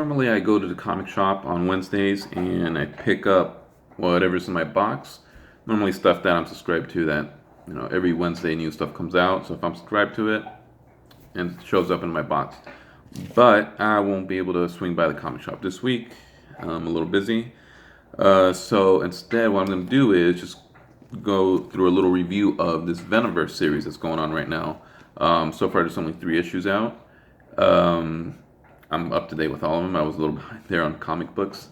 normally I go to the comic shop on Wednesdays and I pick up whatever's in my box. Normally stuff that I'm subscribed to that, every Wednesday new stuff comes out. So if I'm subscribed to it and it shows up in my box. But I won't be able to swing by the comic shop this week. I'm a little busy. So instead what I'm going to do is just go through a little review of this Venomverse series that's going on right now. So far there's only 3 issues out. I'm up to date with all of them. I was a little behind there on comic books.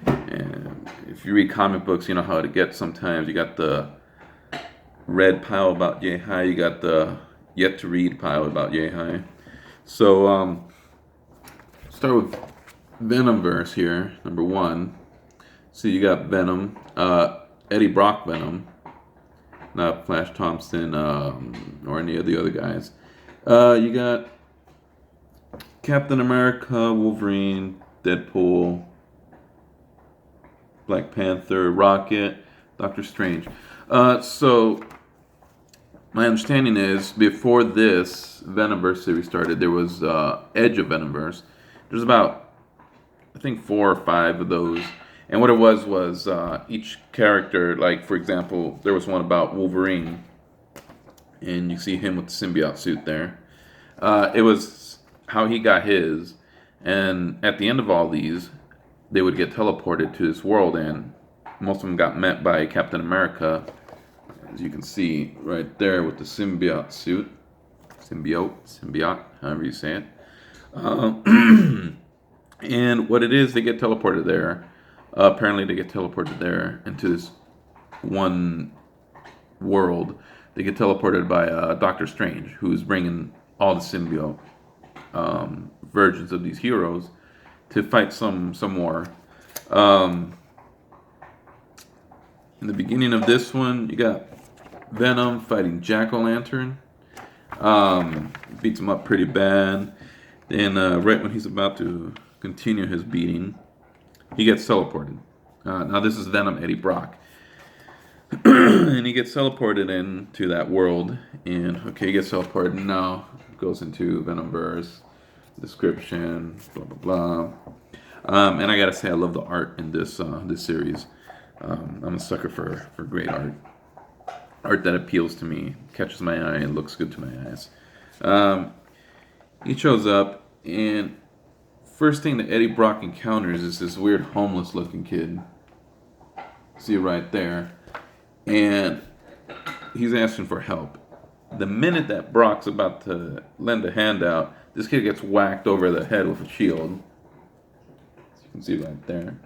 And if you read comic books, you know how it gets sometimes. You got the red pile about yay high. You got the yet to read pile about yay high. So start with Venomverse here, number 1. So you got Venom, Eddie Brock Venom, not Flash Thompson or any of the other guys. You got Captain America, Wolverine, Deadpool, Black Panther, Rocket, Doctor Strange. So my understanding is before this Venomverse series started, there was Edge of Venomverse. There's about, I think, 4 or 5 of those. And what it was each character, like for example, there was one about Wolverine, and you see him with the symbiote suit there. It was how he got his, and at the end of all these, they would get teleported to this world, and most of them got met by Captain America, as you can see right there with the symbiote suit, symbiote, however you say it. And what it is, they get teleported there. Apparently they get teleported there into this one world. They get teleported by Doctor Strange, who's bringing all the symbiote versions of these heroes to fight some war. In the beginning of this one, you got Venom fighting Jack-O-Lantern. Beats him up pretty bad. Then right when he's about to continue his beating, he gets teleported. Now this is Venom Eddie Brock. And he gets teleported into that world. And okay, he gets teleported. Now goes into Venomverse description, blah blah blah. And I gotta say, I love the art in this series. I'm a sucker for great art that appeals to me, catches my eye, and looks good to my eyes. He shows up, and first thing that Eddie Brock encounters is this weird homeless-looking kid. See right there, and he's asking for help. The minute that Brock's about to lend a hand out, this kid gets whacked over the head with a shield. As you can see right there.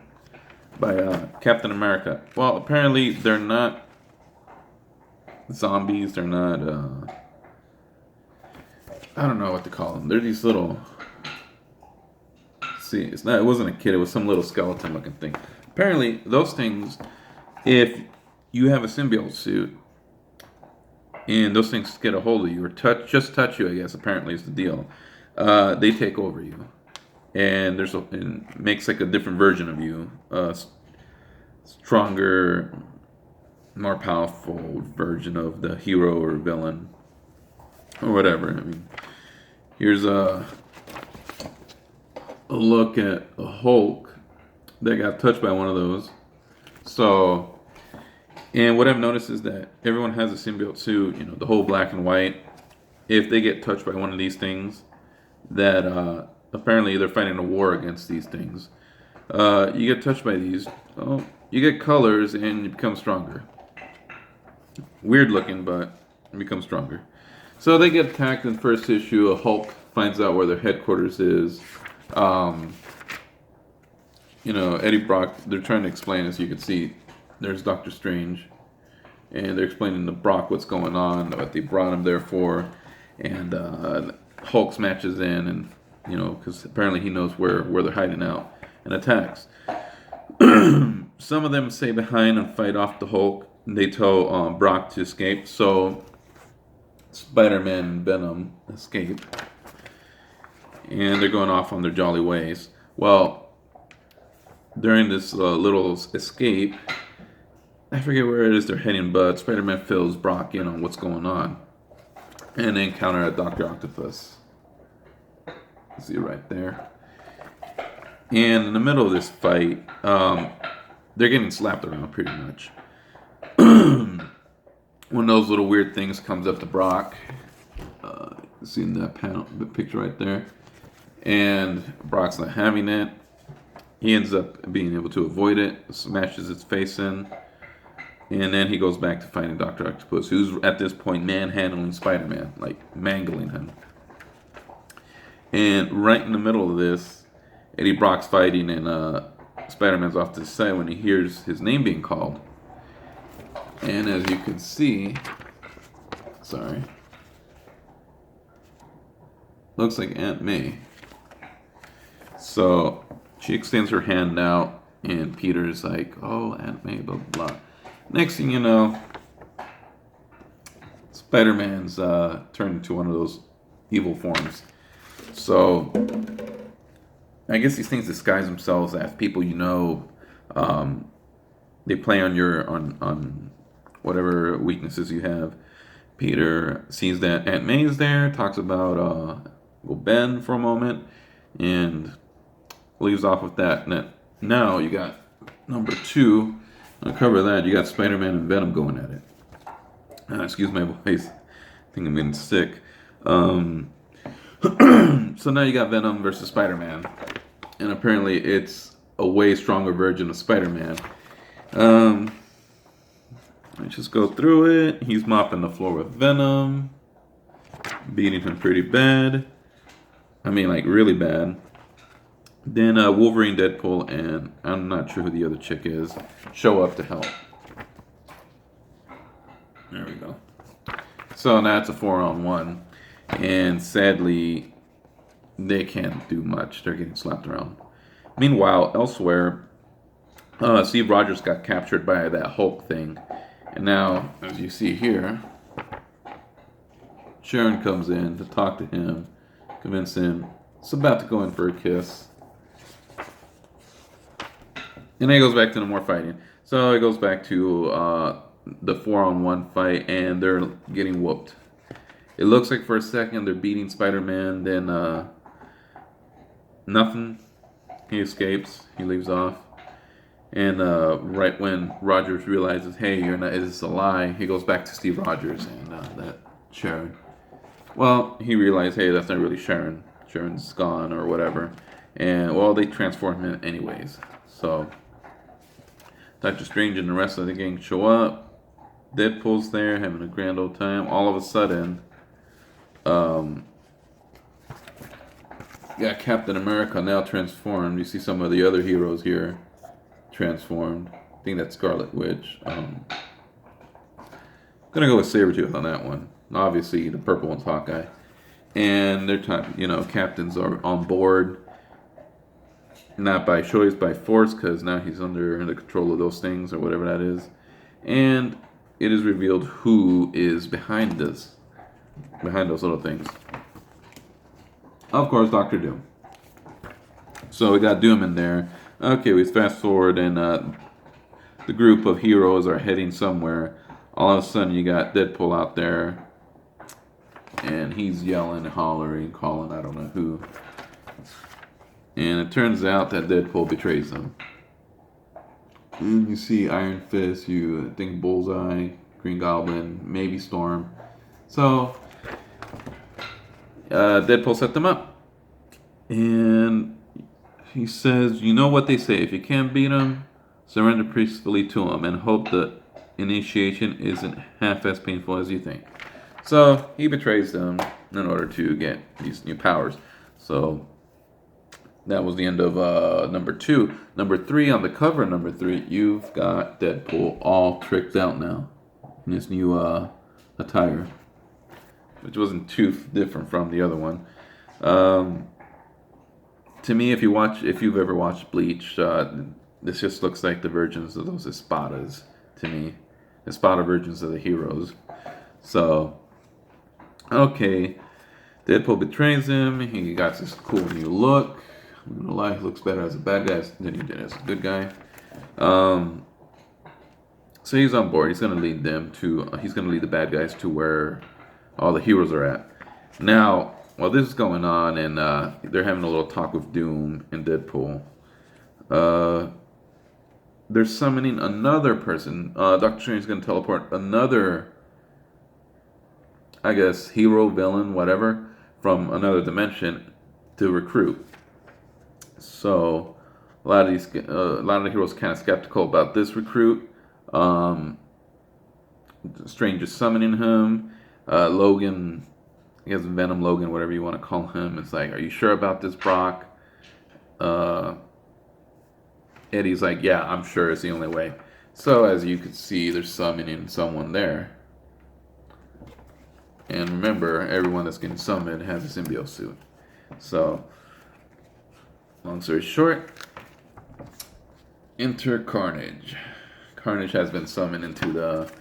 By Captain America. Well, apparently they're not zombies. They're not, I don't know what to call them. They're these little... See, it wasn't a kid. It was some little skeleton-looking thing. Apparently, those things, if you have a symbiote suit, and those things get a hold of you, or just touch you, I guess, apparently is the deal. They take over you, and it makes like a different version of you, stronger, more powerful version of the hero or villain, or whatever. I mean, here's a look at a Hulk that got touched by one of those. So. And what I've noticed is that everyone has a symbiote suit, the whole black and white. If they get touched by one of these things, that apparently they're fighting a war against these things. You get touched by these, you get colors and you become stronger. Weird looking, but you become stronger. So they get attacked in the first issue. A Hulk finds out where their headquarters is. Eddie Brock, they're trying to explain, as you can see, there's Doctor Strange, and they're explaining to Brock what's going on, what they brought him there for, and Hulk smashes in, and because apparently he knows where they're hiding out, and attacks. Some of them stay behind and fight off the Hulk. They tell Brock to escape, so Spider-Man and Venom escape, and they're going off on their jolly ways. Well, during this little escape, I forget where it is they're heading, but Spider-Man fills Brock in on what's going on. And they encounter a Dr. Octopus. See right there. And in the middle of this fight, they're getting slapped around pretty much. One of those little weird things comes up to Brock. See in that panel, the picture right there. And Brock's not having it. He ends up being able to avoid it, smashes its face in, and then he goes back to fighting Dr. Octopus, who's at this point manhandling Spider-Man, like mangling him. And right in the middle of this, Eddie Brock's fighting, and Spider-Man's off to the side when he hears his name being called. And as you can see, sorry, looks like Aunt May. So she extends her hand out, and Peter's like, "Oh, Aunt May, blah blah blah." Next thing you know, Spider-Man's turned into one of those evil forms. So I guess these things disguise themselves as people you know. They play on your on whatever weaknesses you have. Peter sees that Aunt May is there, talks about Ben for a moment, and leaves off with that. And now you got number 2. I'll cover that. You got Spider-Man and Venom going at it. Excuse my voice. I think I'm getting sick. So now you got Venom versus Spider-Man. And apparently it's a way stronger version of Spider-Man. Let's just go through it. He's mopping the floor with Venom. Beating him pretty bad. I mean, like, really bad. Then Wolverine, Deadpool, and I'm not sure who the other chick is, show up to help. There we go. So now it's a 4-on-1. And sadly, they can't do much. They're getting slapped around. Meanwhile, elsewhere, Steve Rogers got captured by that Hulk thing. And now, as you see here, Sharon comes in to talk to him, convince him it's about to go in for a kiss. And then it goes back to the more fighting. So it goes back to the 4-on-1 fight, and they're getting whooped. It looks like for a second they're beating Spider-Man, then nothing. He escapes. He leaves off. And right when Rogers realizes, hey, you're not, it's a lie, he goes back to Steve Rogers and that Sharon. Well, he realized, hey, that's not really Sharon. Sharon's gone or whatever. And, well, they transform him anyways. So, Doctor Strange and the rest of the gang show up. Deadpool's there, having a grand old time. All of a sudden, got Captain America now transformed. You see some of the other heroes here transformed. I think that's Scarlet Witch. Gonna go with Sabretooth on that one. Obviously, the purple one's Hawkeye. And they're captains are on board. Not by choice, by force, because now he's under the control of those things or whatever that is. And it is revealed who is behind this, behind those little things. Of course, Doctor Doom. So we got Doom in there. Okay, we fast forward, and the group of heroes are heading somewhere. All of a sudden, you got Deadpool out there, and he's yelling, hollering, calling, I don't know who. And it turns out that Deadpool betrays them. And you see Iron Fist, I think Bullseye, Green Goblin, maybe Storm. So, Deadpool set them up. And he says, you know what they say, if you can't beat them, surrender peacefully to them and hope the initiation isn't half as painful as you think. So, he betrays them in order to get these new powers. So, that was the end of number 2. Number 3, on the cover of number 3, you've got Deadpool all tricked out now in his new attire, which wasn't too different from the other one. To me, if you've ever watched Bleach, this just looks like the versions of those Espadas to me. Espada versions of the heroes. So, okay. Deadpool betrays him. He got this cool new look. I'm gonna lie, he looks better as a bad guy than he did as a good guy. So he's on board. He's gonna lead the bad guys to where all the heroes are at. Now, while this is going on, and they're having a little talk with Doom and Deadpool, Uh, they're summoning another person. Doctor Strange is going to teleport another, I guess, hero, villain, whatever, from another dimension to recruit. So a lot of the heroes kind of skeptical about this recruit. Um, Strange is summoning him. Logan, I guess Venom Logan, whatever you want to call him, is like, "Are you sure about this, Brock?" Uh, Eddie's like, "Yeah, I'm sure. It's the only way." So as you can see, they're summoning someone there. And remember, everyone that's getting summoned has a symbiote suit. So, long story short, enter Carnage. Carnage has been summoned into the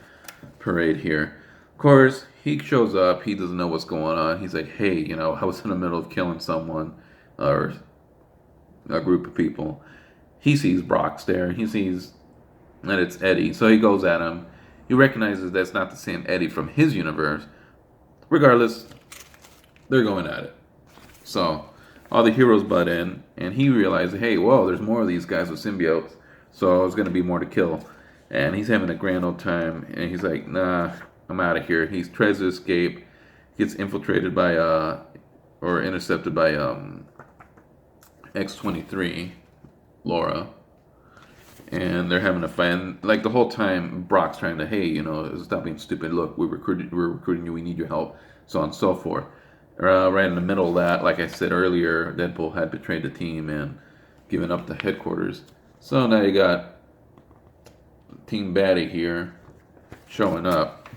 parade here. Of course, he shows up. He doesn't know what's going on. He's like, "Hey, I was in the middle of killing someone or a group of people." He sees Brock's there. He sees that it's Eddie. So he goes at him. He recognizes that's not the same Eddie from his universe. Regardless, they're going at it. So all the heroes butt in, and he realizes, hey, whoa, there's more of these guys with symbiotes, so there's going to be more to kill. And he's having a grand old time, and he's like, nah, I'm out of here. He tries to escape, gets infiltrated by, or intercepted by X-23, Laura, and they're having a fight. And like the whole time, Brock's trying to, hey, stop being stupid. Look, we're recruiting you. We need your help. So on and so forth. Right in the middle of that, like I said earlier, Deadpool had betrayed the team and given up the headquarters. So now you got Team Baddie here showing up,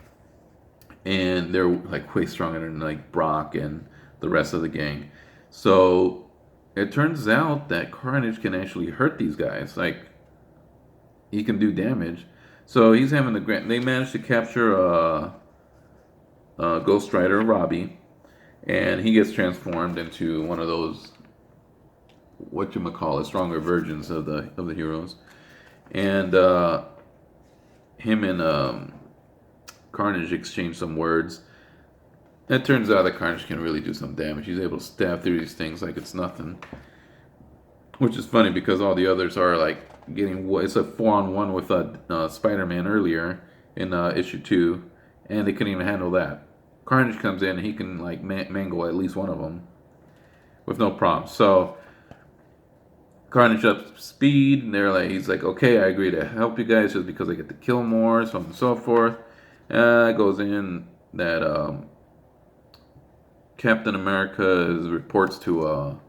and they're like way stronger than like Brock and the rest of the gang. So it turns out that Carnage can actually hurt these guys. Like, he can do damage. So he's having a grand. They managed to capture Ghost Rider Robbie, and he gets transformed into one of those stronger versions of the heroes. And him and Carnage exchange some words. It turns out that Carnage can really do some damage. He's able to stab through these things like it's nothing. Which is funny because all the others are like getting. It's a 4-on-1 with Spider-Man earlier in issue 2, and they couldn't even handle that. Carnage comes in and he can like mangle at least one of them with no problem. So Carnage up speed, and he's like, okay, I agree to help you guys just because I get to kill more, so on and so forth. Goes in that Captain America reports to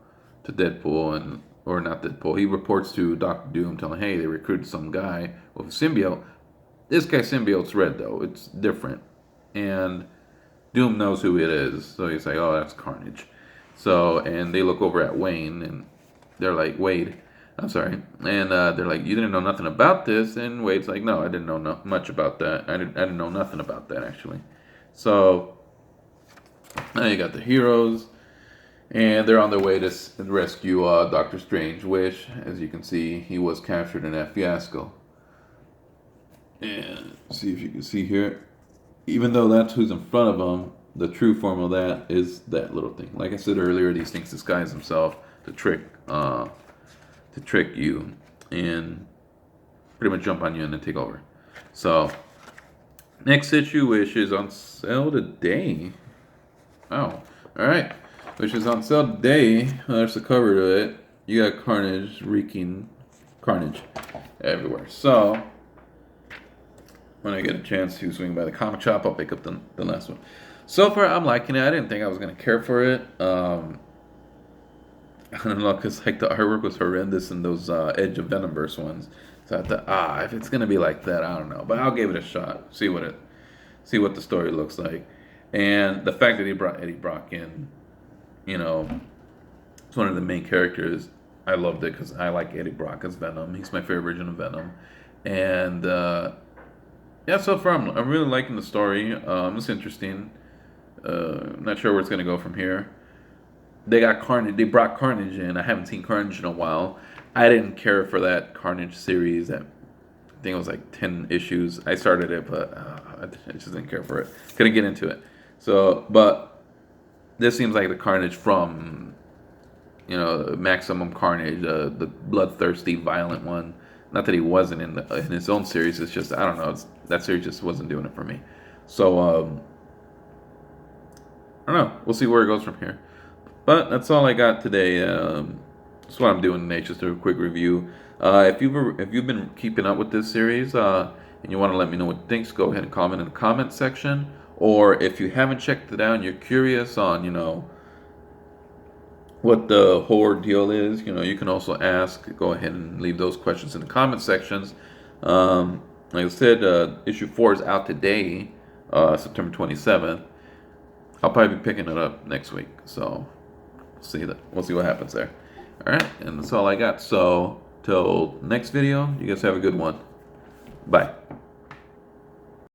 Deadpool, and or not Deadpool. He reports to Doctor Doom, telling, hey, they recruited some guy with a symbiote. This guy's symbiote's red though; it's different, and Doom knows who it is, so he's like, oh, that's Carnage. So, and they look over at Wayne, and they're like, Wade, I'm sorry, and they're like, you didn't know nothing about this, and Wade's like, no, I didn't know much about that. I didn't know nothing about that actually. So now you got the heroes, and they're on their way to rescue Doctor Strange, which, as you can see, he was captured in that fiasco. And see if you can see here. Even though that's who's in front of him, the true form of that is that little thing. Like I said earlier, these things disguise themselves to trick you and pretty much jump on you and then take over. So next issue, which is on sale today. Oh, all right. Which is on sale today. There's the cover to it. You got Carnage wreaking carnage everywhere. So when I get a chance to swing by the comic shop, I'll pick up the last one. So far, I'm liking it. I didn't think I was going to care for it. I don't know, because like the artwork was horrendous in those Edge of Venomverse ones. So I thought, if it's going to be like that, I don't know. But I'll give it a shot. See what the story looks like. And the fact that he brought Eddie Brock in, it's one of the main characters. I loved it because I like Eddie Brock as Venom. He's my favorite version of Venom. And yeah, so far I'm really liking the story. It's interesting. I'm not sure where it's gonna go from here. They got Carnage. They brought Carnage in. I haven't seen Carnage in a while. I didn't care for that Carnage series. I think it was like 10 issues. I started it, but I just didn't care for it. Couldn't get into it. So, but this seems like the Carnage from you know, Maximum Carnage, the bloodthirsty, violent one. Not that he wasn't in his own series. It's just I don't know. That series just wasn't doing it for me. So I don't know. We'll see where it goes from here. But that's all I got today. That's what I'm doing today. Just a quick review. If you've been keeping up with this series and you want to let me know what you think, go ahead and comment in the comment section. Or if you haven't checked it out and you're curious on, you know, what the horror deal is, you know, you can also ask. Go ahead and leave those questions in the comment sections. Like I said, issue 4 is out today, September 27th. I'll probably be picking it up next week, so we'll see what happens there. All right, and that's all I got. So till next video, you guys have a good one. Bye.